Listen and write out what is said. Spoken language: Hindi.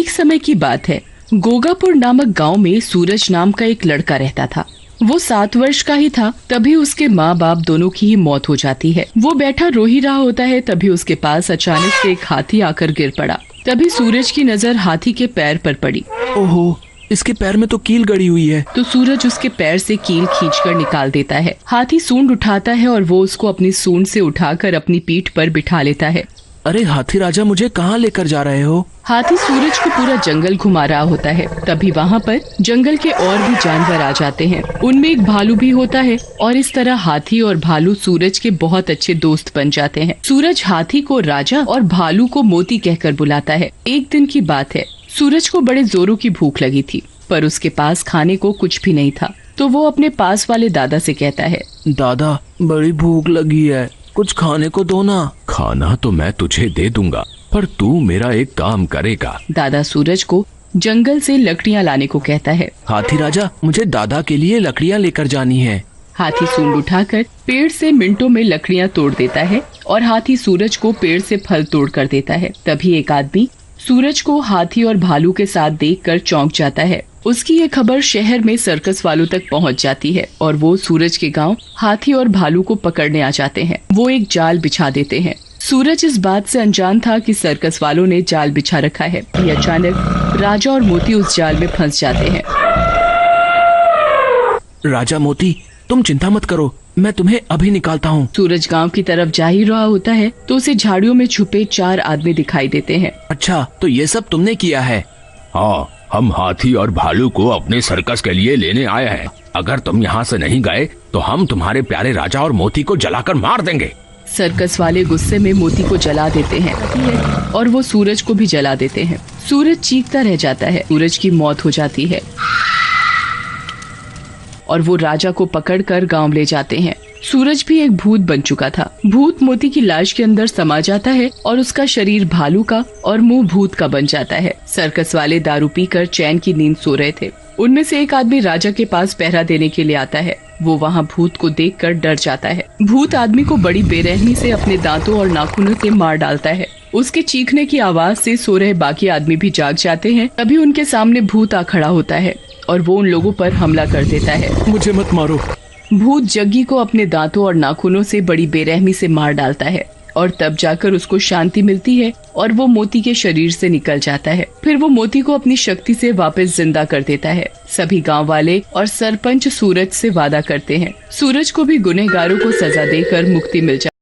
एक समय की बात है। गोगापुर नामक गांव में सूरज नाम का एक लड़का रहता था। वो 7 वर्ष का ही था, तभी उसके माँ बाप दोनों की ही मौत हो जाती है। वो बैठा रो ही रहा होता है, तभी उसके पास अचानक से एक हाथी आकर गिर पड़ा। तभी सूरज की नजर हाथी के पैर पर पड़ी। ओहो, इसके पैर में तो कील गड़ी हुई है। तो सूरज उसके पैर से कील खींचकर निकाल देता है। हाथी सूंड उठाता है और वो उसको अपनी सूंड से उठाकर अपनी पीठ पर बिठा लेता है। अरे हाथी राजा, मुझे कहाँ लेकर जा रहे हो? हाथी सूरज को पूरा जंगल घुमा रहा होता है। तभी वहाँ पर जंगल के और भी जानवर आ जाते हैं। उनमें एक भालू भी होता है और इस तरह हाथी और भालू सूरज के बहुत अच्छे दोस्त बन जाते हैं। सूरज हाथी को राजा और भालू को मोती कहकर बुलाता है। एक दिन की बात है, सूरज को बड़े जोरों की भूख लगी थी, पर उसके पास खाने को कुछ भी नहीं था। तो वो अपने पास वाले दादा से कहता है, दादा, बड़ी भूख लगी है, कुछ खाने को दो ना। खाना तो मैं तुझे दे दूंगा, पर तू मेरा एक काम करेगा। दादा सूरज को जंगल से लकड़ियाँ लाने को कहता है। हाथी राजा, मुझे दादा के लिए लकड़ियाँ लेकर जानी है। हाथी सूंड उठाकर पेड़ से मिनटों में लकड़ियाँ तोड़ देता है और हाथी सूरज को पेड़ से फल तोड़ कर देता है। तभी एक आदमी सूरज को हाथी और भालू के साथ देखकर चौंक जाता है। उसकी ये खबर शहर में सर्कस वालों तक पहुंच जाती है और वो सूरज के गांव हाथी और भालू को पकड़ने आ जाते हैं। वो एक जाल बिछा देते हैं। सूरज इस बात से अनजान था कि सर्कस वालों ने जाल बिछा रखा है। अचानक राजा और मोती उस जाल में फंस जाते हैं। राजा मोती, तुम चिंता मत करो, मैं तुम्हें अभी निकालता हूँ। सूरज गांव की तरफ जा ही रहा होता है तो उसे झाड़ियों में छुपे 4 आदमी दिखाई देते हैं। अच्छा, तो ये सब तुमने किया है? हाँ, हम हाथी और भालू को अपने सर्कस के लिए लेने आए हैं। अगर तुम यहाँ से नहीं गए तो हम तुम्हारे प्यारे राजा और मोती को जलाकर मार देंगे। सर्कस वाले गुस्से में मोती को जला देते हैं और वो सूरज को भी जला देते हैं। सूरज चीखता रह जाता है। सूरज की मौत हो जाती है और वो राजा को पकड़कर गांव ले जाते हैं। सूरज भी एक भूत बन चुका था। भूत मोती की लाश के अंदर समा जाता है और उसका शरीर भालू का और मुंह भूत का बन जाता है। सर्कस वाले दारू पीकर चैन की नींद सो रहे थे। उनमें से एक आदमी राजा के पास पहरा देने के लिए आता है। वो वहाँ भूत को देखकर डर जाता है। भूत आदमी को बड़ी बेरहमी से अपने दांतों और नाखूनों से मार डालता है। उसके चीखने की आवाज से सो रहे बाकी आदमी भी जाग जाते हैं। तभी उनके सामने भूत आ खड़ा होता है और वो उन लोगों पर हमला कर देता है। मुझे मत मारो। भूत जग्गी को अपने दांतों और नाखूनों से बड़ी बेरहमी से मार डालता है और तब जाकर उसको शांति मिलती है और वो मोती के शरीर से निकल जाता है। फिर वो मोती को अपनी शक्ति से वापस जिंदा कर देता है। सभी गांव वाले और सरपंच सूरज से वादा करते हैं। सूरज को भी गुनहगारों को सजा देकर मुक्ति मिल जाती है।